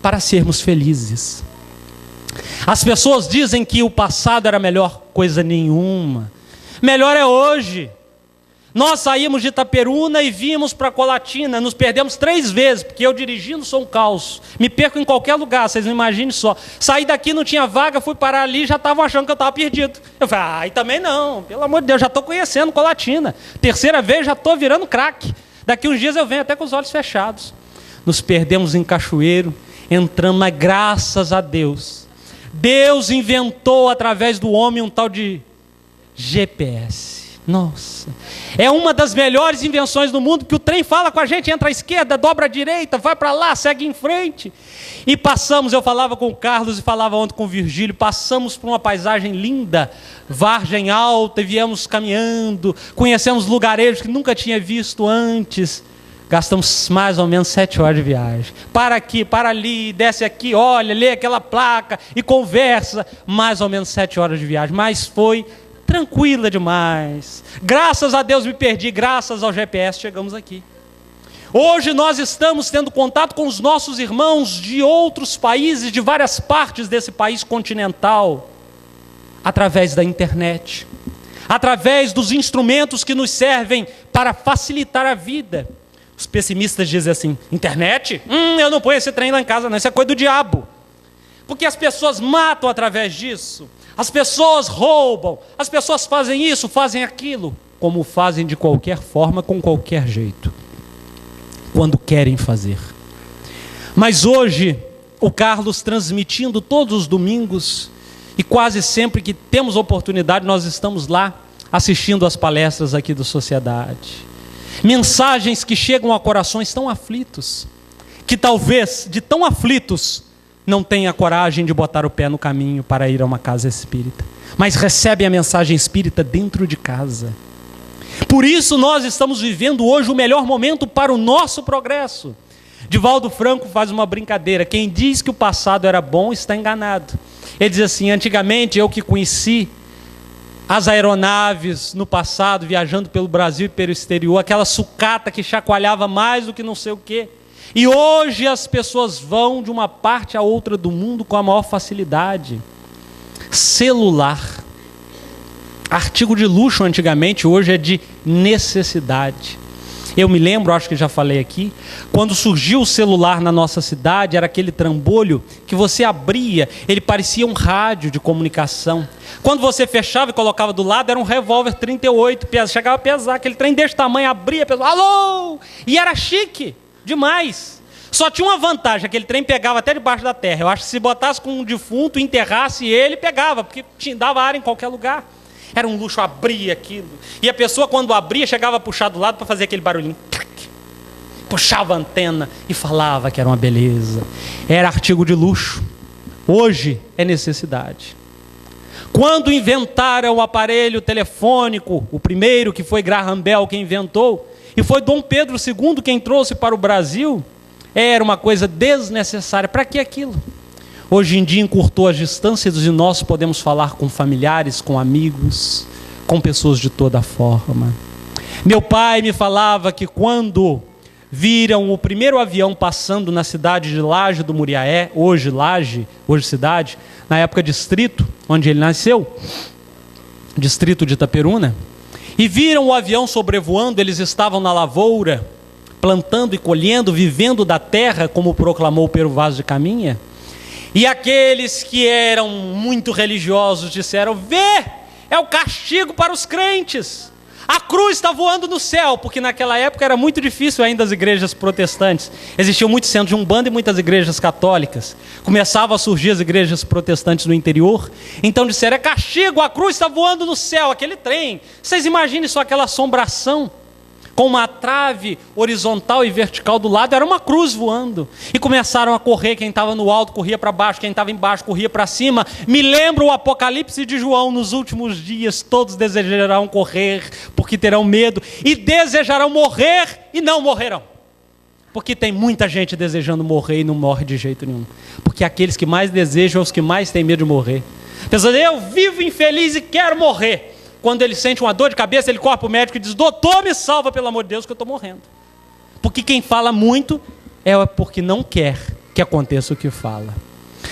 para sermos felizes. As pessoas dizem que o passado era melhor, coisa nenhuma. Melhor é hoje. Nós saímos de Itaperuna e vimos para Colatina, nos perdemos 3 vezes, porque eu dirigindo sou um caos. Me perco em qualquer lugar, vocês não imaginem só. Saí daqui, não tinha vaga, fui parar ali, já estavam achando que eu estava perdido. Eu falei, aí também não, pelo amor de Deus, já estou conhecendo Colatina. 3ª vez, já estou virando craque. Daqui uns dias eu venho até com os olhos fechados. Nos perdemos em Cachoeiro, entramos, mas graças a Deus. Deus inventou através do homem um tal de GPS. Nossa, é uma das melhores invenções do mundo, porque o trem fala com a gente, entra à esquerda, dobra à direita, vai para lá, segue em frente. E passamos, eu falava com o Carlos e falava ontem com o Virgílio, passamos por uma paisagem linda, vargem alta, e viemos caminhando, conhecemos lugarejos que nunca tinha visto antes. Gastamos mais ou menos 7 horas de viagem. Para aqui, para ali, desce aqui, olha, lê aquela placa e conversa. Mais ou menos 7 horas de viagem, mas foi tranquila demais. Graças a Deus me perdi, graças ao GPS chegamos aqui. Hoje nós estamos tendo contato com os nossos irmãos de outros países, de várias partes desse país continental, através da internet, através dos instrumentos que nos servem para facilitar a vida. Os pessimistas dizem assim, internet? Eu não ponho esse trem lá em casa não, isso é coisa do diabo. Porque as pessoas matam através disso. As pessoas roubam, as pessoas fazem isso, fazem aquilo, como fazem de qualquer forma, com qualquer jeito, quando querem fazer. Mas hoje, o Carlos transmitindo todos os domingos, e quase sempre que temos oportunidade, nós estamos lá, assistindo às palestras aqui do Sociedade. Mensagens que chegam a corações tão aflitos, que talvez, de tão aflitos, não tenha coragem de botar o pé no caminho para ir a uma casa espírita, mas recebem a mensagem espírita dentro de casa. Por isso nós estamos vivendo hoje o melhor momento para o nosso progresso. Divaldo Franco faz uma brincadeira, quem diz que o passado era bom está enganado. Ele diz assim, antigamente eu que conheci as aeronaves no passado, viajando pelo Brasil e pelo exterior, aquela sucata que chacoalhava mais do que não sei o quê. E hoje as pessoas vão de uma parte a outra do mundo com a maior facilidade. Celular. Artigo de luxo antigamente, hoje é de necessidade. Eu me lembro, acho que já falei aqui, quando surgiu o celular na nossa cidade, era aquele trambolho que você abria, ele parecia um rádio de comunicação. Quando você fechava e colocava do lado, era um revólver 38, chegava a pesar, aquele trem desse tamanho, abria, pesava, alô! E era chique. Demais. Só tinha uma vantagem, aquele trem pegava até debaixo da terra. Eu acho que se botasse com um defunto, enterrasse ele, pegava, porque dava ar em qualquer lugar. Era um luxo, abria aquilo. E a pessoa, quando abria, chegava a puxar do lado para fazer aquele barulhinho. Puxava a antena e falava que era uma beleza. Era artigo de luxo. Hoje é necessidade. Quando inventaram o aparelho telefônico, o primeiro que foi Graham Bell que inventou, e foi Dom Pedro II quem trouxe para o Brasil, era uma coisa desnecessária. Para que aquilo? Hoje em dia encurtou as distâncias e nós podemos falar com familiares, com amigos, com pessoas de toda forma. Meu pai me falava que quando viram o primeiro avião passando na cidade de Laje do Muriaé, hoje Laje, hoje cidade, na época distrito, onde ele nasceu, distrito de Itaperuna, e viram o avião sobrevoando, eles estavam na lavoura, plantando e colhendo, vivendo da terra, como proclamou o Pero Vaz de Caminha. E aqueles que eram muito religiosos disseram: vê, é o castigo para os crentes. A cruz está voando no céu, porque naquela época era muito difícil ainda as igrejas protestantes. Existiam muitos centros de Umbanda e muitas igrejas católicas. Começavam a surgir as igrejas protestantes no interior. Então disseram: é castigo, a cruz está voando no céu, aquele trem. Vocês imaginem só aquela assombração, com uma trave horizontal e vertical do lado, era uma cruz voando. E começaram a correr, quem estava no alto corria para baixo, quem estava embaixo corria para cima. Me lembra o Apocalipse de João: nos últimos dias todos desejarão correr, porque terão medo, e desejarão morrer e não morrerão. Porque tem muita gente desejando morrer e não morre de jeito nenhum. Porque aqueles que mais desejam são os que mais têm medo de morrer. Pessoas dizem: eu vivo infeliz e quero morrer. Quando ele sente uma dor de cabeça, ele corre para o médico e diz: doutor, me salva, pelo amor de Deus, que eu estou morrendo. Porque quem fala muito é porque não quer que aconteça o que fala.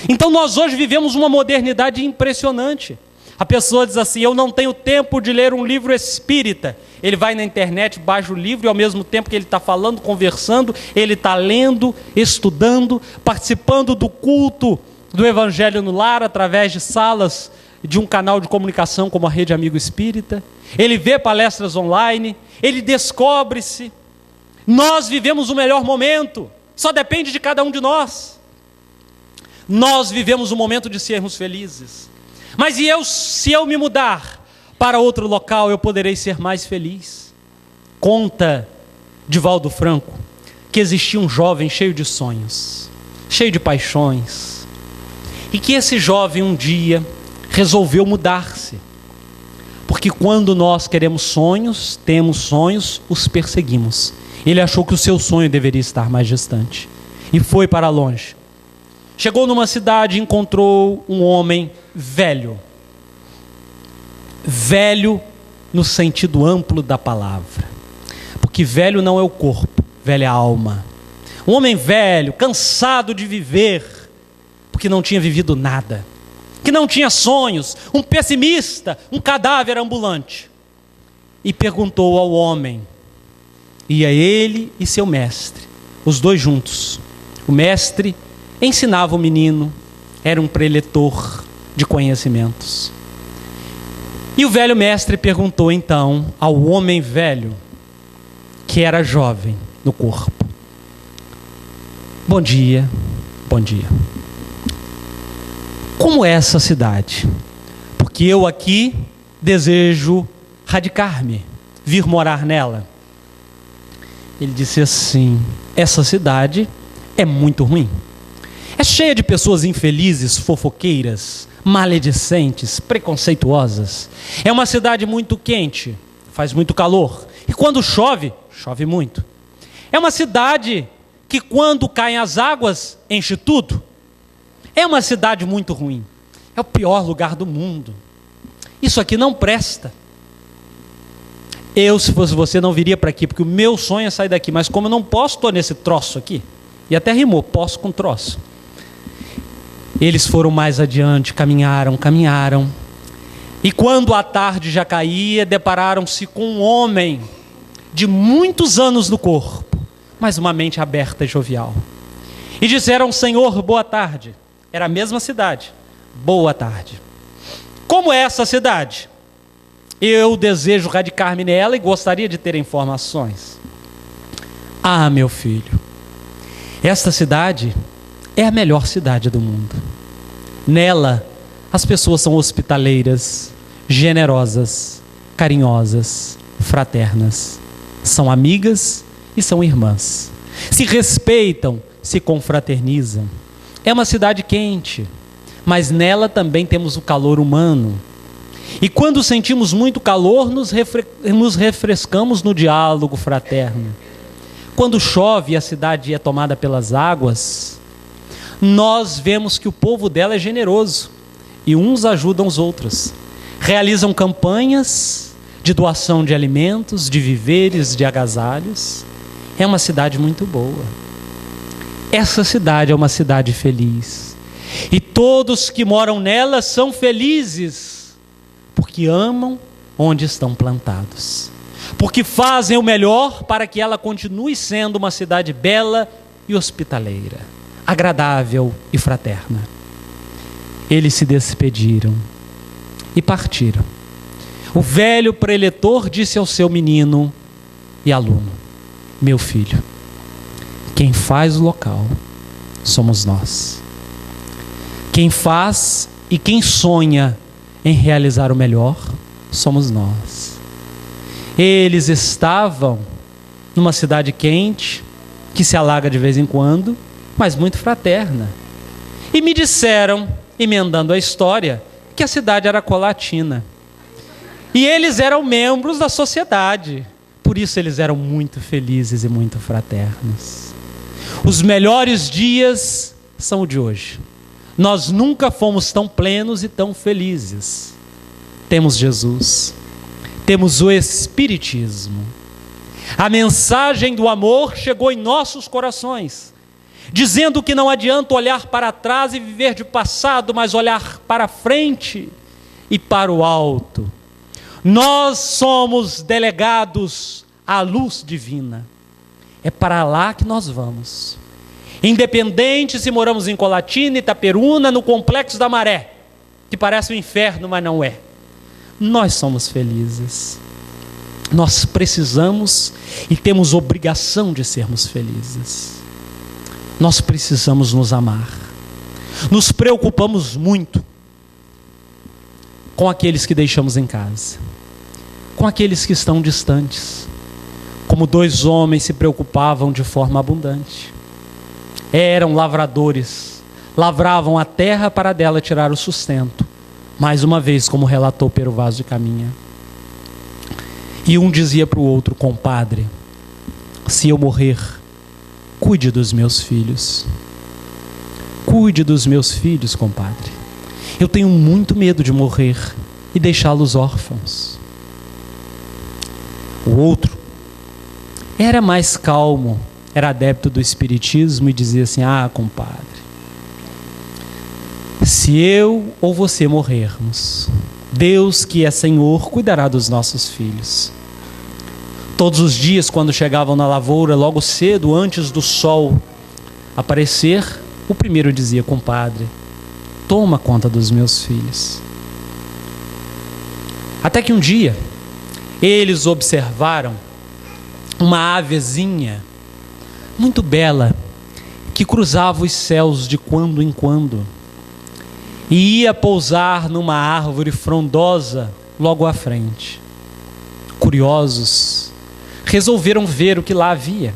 Então nós hoje vivemos uma modernidade impressionante. A pessoa diz assim: eu não tenho tempo de ler um livro espírita. Ele vai na internet, baixa o livro, e ao mesmo tempo que ele está falando, conversando, ele está lendo, estudando, participando do culto do Evangelho no Lar, através de salas de um canal de comunicação como a Rede Amigo Espírita. Ele vê palestras online, ele descobre-se. Nós vivemos o melhor momento, só depende de cada um de nós. Nós vivemos o momento de sermos felizes. Mas se eu me mudar para outro local, eu poderei ser mais feliz. Conta Divaldo Franco que existia um jovem cheio de sonhos, cheio de paixões, e que esse jovem um dia resolveu mudar-se, porque quando nós queremos sonhos, temos sonhos, os perseguimos. Ele achou que o seu sonho deveria estar mais distante e foi para longe. Chegou numa cidade e encontrou um homem velho, velho no sentido amplo da palavra, porque velho não é o corpo, velho é a alma. Um homem velho, cansado de viver, porque não tinha vivido nada, que não tinha sonhos, um pessimista, um cadáver ambulante. E perguntou ao homem, ia ele e seu mestre, os dois juntos. O mestre ensinava o menino, era um preletor de conhecimentos. E o velho mestre perguntou então ao homem velho, que era jovem no corpo: bom dia, bom dia. Como é essa cidade? Porque eu aqui desejo radicar-me, vir morar nela. Ele disse assim: essa cidade é muito ruim. É cheia de pessoas infelizes, fofoqueiras, maledicentes, preconceituosas. É uma cidade muito quente, faz muito calor. E quando chove, chove muito. É uma cidade que quando caem as águas, enche tudo. É uma cidade muito ruim. É o pior lugar do mundo. Isso aqui não presta. Eu, se fosse você, não viria para aqui, porque o meu sonho é sair daqui. Mas como eu não posso, estou nesse troço aqui. E até rimou, posso com troço. Eles foram mais adiante, caminharam. E quando a tarde já caía, depararam-se com um homem de muitos anos no corpo, mas uma mente aberta e jovial. E disseram: Senhor, boa tarde. Era a mesma cidade. Boa tarde. Como é essa cidade? Eu desejo radicar-me nela e gostaria de ter informações. Ah, meu filho, esta cidade é a melhor cidade do mundo. Nela, as pessoas são hospitaleiras, generosas, carinhosas, fraternas. São amigas e são irmãs. Se respeitam, se confraternizam. É uma cidade quente, mas nela também temos o calor humano. E quando sentimos muito calor, nos refrescamos no diálogo fraterno. Quando chove e a cidade é tomada pelas águas, nós vemos que o povo dela é generoso e uns ajudam os outros. Realizam campanhas de doação de alimentos, de víveres, de agasalhos. É uma cidade muito boa. Essa cidade é uma cidade feliz. E todos que moram nela são felizes, porque amam onde estão plantados. Porque fazem o melhor para que ela continue sendo uma cidade bela e hospitaleira, agradável e fraterna. Eles se despediram e partiram. O velho preletor disse ao seu menino e aluno: meu filho, quem faz o local somos nós. Quem faz e quem sonha em realizar o melhor somos nós. Eles estavam numa cidade quente, que se alaga de vez em quando, mas muito fraterna. E me disseram, emendando a história, que a cidade era colatina. E eles eram membros da sociedade. Por isso eles eram muito felizes e muito fraternos. Os melhores dias são o de hoje. Nós nunca fomos tão plenos e tão felizes. Temos Jesus. Temos o Espiritismo. A mensagem do amor chegou em nossos corações, dizendo que não adianta olhar para trás e viver de passado, mas olhar para frente e para o alto. Nós somos delegados à luz divina. É para lá que nós vamos. Independente se moramos em Colatina, Itaperuna, no Complexo da Maré, que parece um inferno, mas não é. Nós somos felizes. Nós precisamos e temos obrigação de sermos felizes. Nós precisamos nos amar. Nos preocupamos muito com aqueles que deixamos em casa, com aqueles que estão distantes, como dois homens se preocupavam de forma abundante. Eram lavradores, lavravam a terra para dela tirar o sustento, mais uma vez, como relatou Pero Vaz de Caminha. E um dizia para o outro: compadre, se eu morrer, cuide dos meus filhos. Cuide dos meus filhos, compadre. Eu tenho muito medo de morrer e deixá-los órfãos. O outro era mais calmo, era adepto do espiritismo e dizia assim: ah, compadre, se eu ou você morrermos, Deus, que é Senhor, cuidará dos nossos filhos. Todos os dias, quando chegavam na lavoura, logo cedo, antes do sol aparecer, o primeiro dizia: compadre, toma conta dos meus filhos. Até que um dia, eles observaram uma avezinha muito bela, que cruzava os céus de quando em quando, e ia pousar numa árvore frondosa logo à frente. Curiosos, resolveram ver o que lá havia.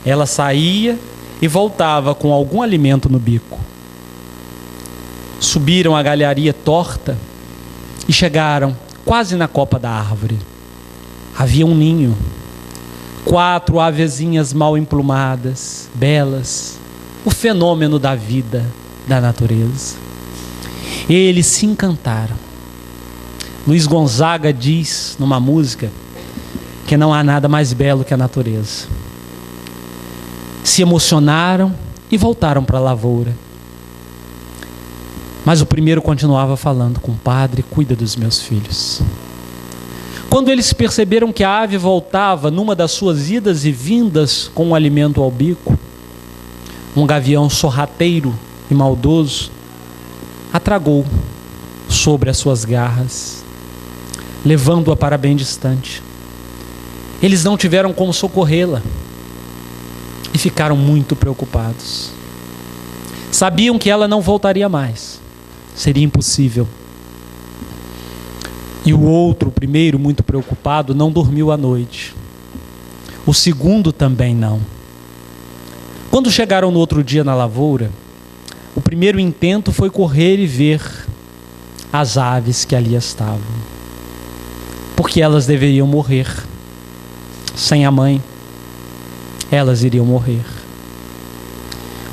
Ela saía e voltava com algum alimento no bico. Subiram a galharia torta e chegaram quase na copa da árvore. Havia um ninho, 4 avezinhas mal emplumadas, belas, o fenômeno da vida, da natureza. Eles se encantaram. Luiz Gonzaga diz numa música que não há nada mais belo que a natureza. Se emocionaram e voltaram para a lavoura. Mas o primeiro continuava falando: compadre, cuida dos meus filhos. Quando eles perceberam que a ave voltava numa das suas idas e vindas com o alimento ao bico, um gavião sorrateiro e maldoso a tragou sobre as suas garras, levando-a para bem distante. Eles não tiveram como socorrê-la e ficaram muito preocupados. Sabiam que ela não voltaria mais, seria impossível. E o outro, o primeiro, muito preocupado, não dormiu à noite. O segundo também não. Quando chegaram no outro dia na lavoura, o primeiro intento foi correr e ver as aves que ali estavam, porque elas deveriam morrer. Sem a mãe, elas iriam morrer.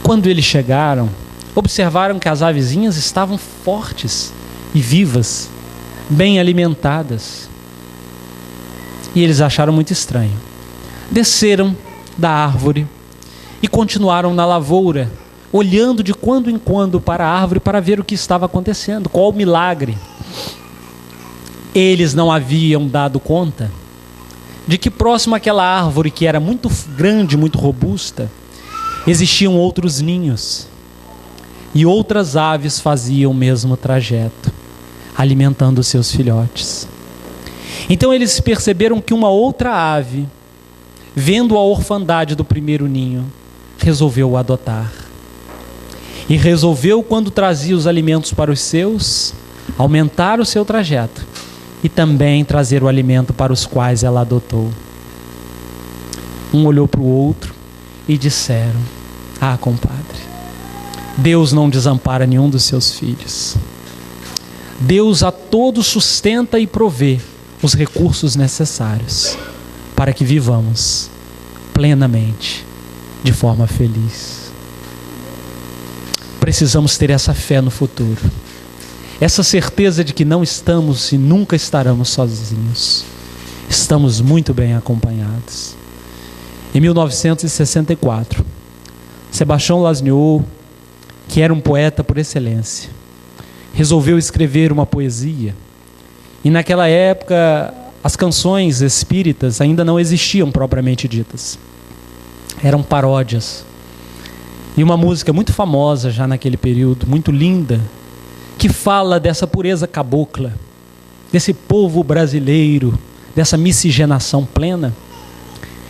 Quando eles chegaram, observaram que as avezinhas estavam fortes e vivas, bem alimentadas. E eles acharam muito estranho. Desceram da árvore e continuaram na lavoura, olhando de quando em quando para a árvore para ver o que estava acontecendo, qual o milagre. Eles não haviam dado conta de que próximo àquela árvore, que era muito grande, muito robusta, existiam outros ninhos e outras aves faziam o mesmo trajeto, alimentando seus filhotes. Então eles perceberam que uma outra ave, vendo a orfandade do primeiro ninho, resolveu o adotar. E resolveu, quando trazia os alimentos para os seus, aumentar o seu trajeto e também trazer o alimento para os quais ela adotou. Um olhou para o outro e disseram: ah, compadre, Deus não desampara nenhum dos seus filhos. Deus a todos sustenta e provê os recursos necessários para que vivamos plenamente, de forma feliz. Precisamos ter essa fé no futuro, essa certeza de que não estamos e nunca estaremos sozinhos. Estamos muito bem acompanhados. Em 1964, Sebastião Lasniaux, que era um poeta por excelência, resolveu escrever uma poesia. E naquela época, as canções espíritas ainda não existiam propriamente ditas. Eram paródias. E uma música muito famosa já naquele período, muito linda, que fala dessa pureza cabocla, desse povo brasileiro, dessa miscigenação plena.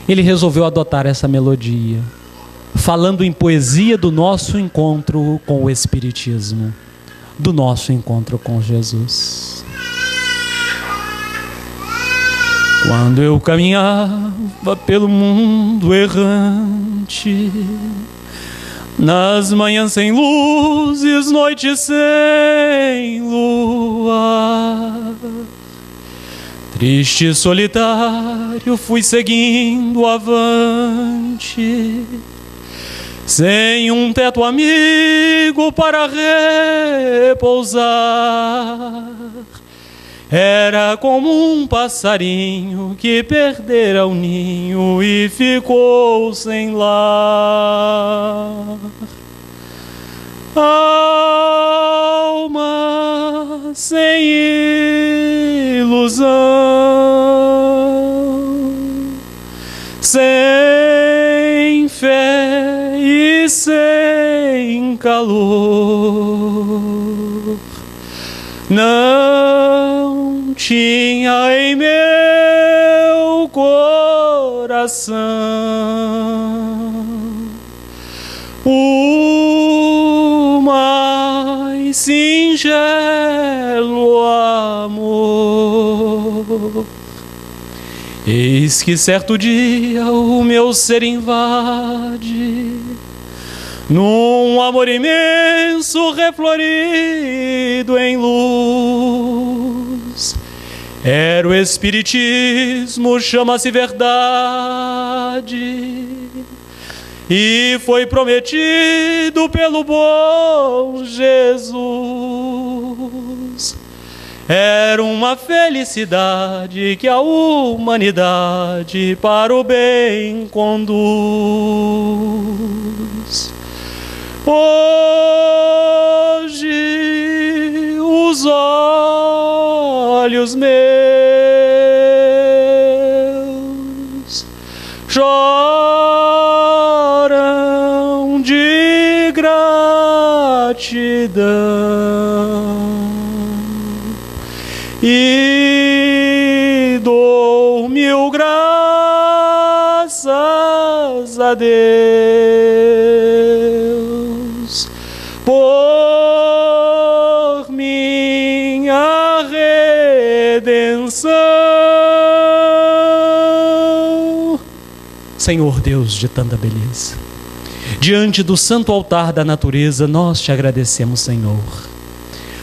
Ele resolveu adotar essa melodia, falando em poesia do nosso encontro com o Espiritismo, do nosso encontro com Jesus. Quando eu caminhava pelo mundo errante, nas manhãs sem luzes, noites sem lua, triste e solitário fui seguindo avante, sem um teto amigo para repousar. Era como um passarinho que perdera o ninho e ficou sem lar. Alma sem ilusão, sem fé e sem calor, não tinha em meu coração o mais singelo amor. Eis que certo dia o meu ser invade num amor imenso reflorido em luz. Era o Espiritismo, chama-se verdade, e foi prometido pelo bom Jesus. Era uma felicidade que a humanidade para o bem conduz. Hoje os olhos meus choram de gratidão e dou mil graças a Deus por minha redenção. Senhor Deus de tanta beleza, diante do santo altar da natureza, nós te agradecemos, Senhor,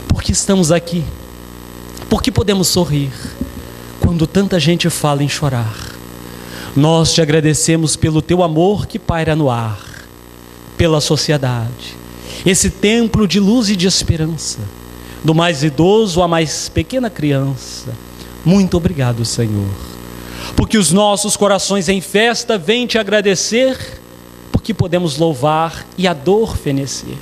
porque estamos aqui, porque podemos sorrir quando tanta gente fala em chorar. Nós te agradecemos pelo teu amor que paira no ar, pela sociedade. Esse templo de luz e de esperança, do mais idoso à mais pequena criança. Muito obrigado, Senhor, porque os nossos corações em festa vêm te agradecer, porque podemos louvar e a dor fenecer.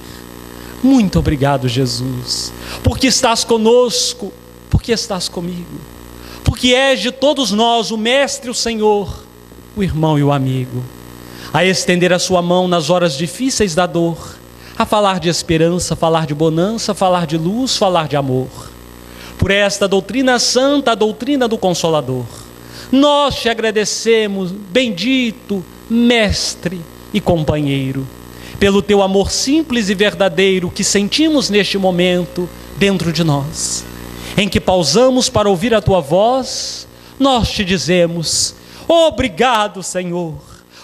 Muito obrigado, Jesus, porque estás conosco, porque estás comigo, porque és de todos nós o Mestre, o Senhor, o irmão e o amigo, a estender a sua mão nas horas difíceis da dor, a falar de esperança, falar de bonança, falar de luz, falar de amor. Por esta doutrina santa, a doutrina do Consolador, nós te agradecemos, bendito Mestre e companheiro, pelo teu amor simples e verdadeiro que sentimos neste momento dentro de nós, em que pausamos para ouvir a tua voz. Nós te dizemos: obrigado, Senhor,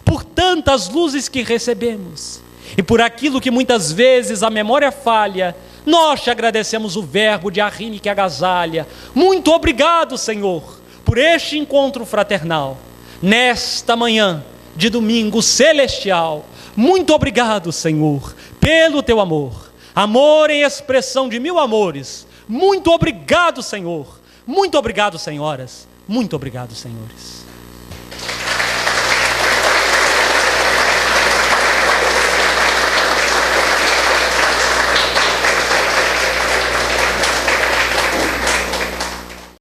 por tantas luzes que recebemos, e por aquilo que muitas vezes a memória falha. Nós te agradecemos o verbo de arrime que agasalha. Muito obrigado, Senhor, por este encontro fraternal, nesta manhã de domingo celestial. Muito obrigado, Senhor, pelo teu amor, amor em expressão de mil amores. Muito obrigado, Senhor. Muito obrigado, senhoras. Muito obrigado, senhores.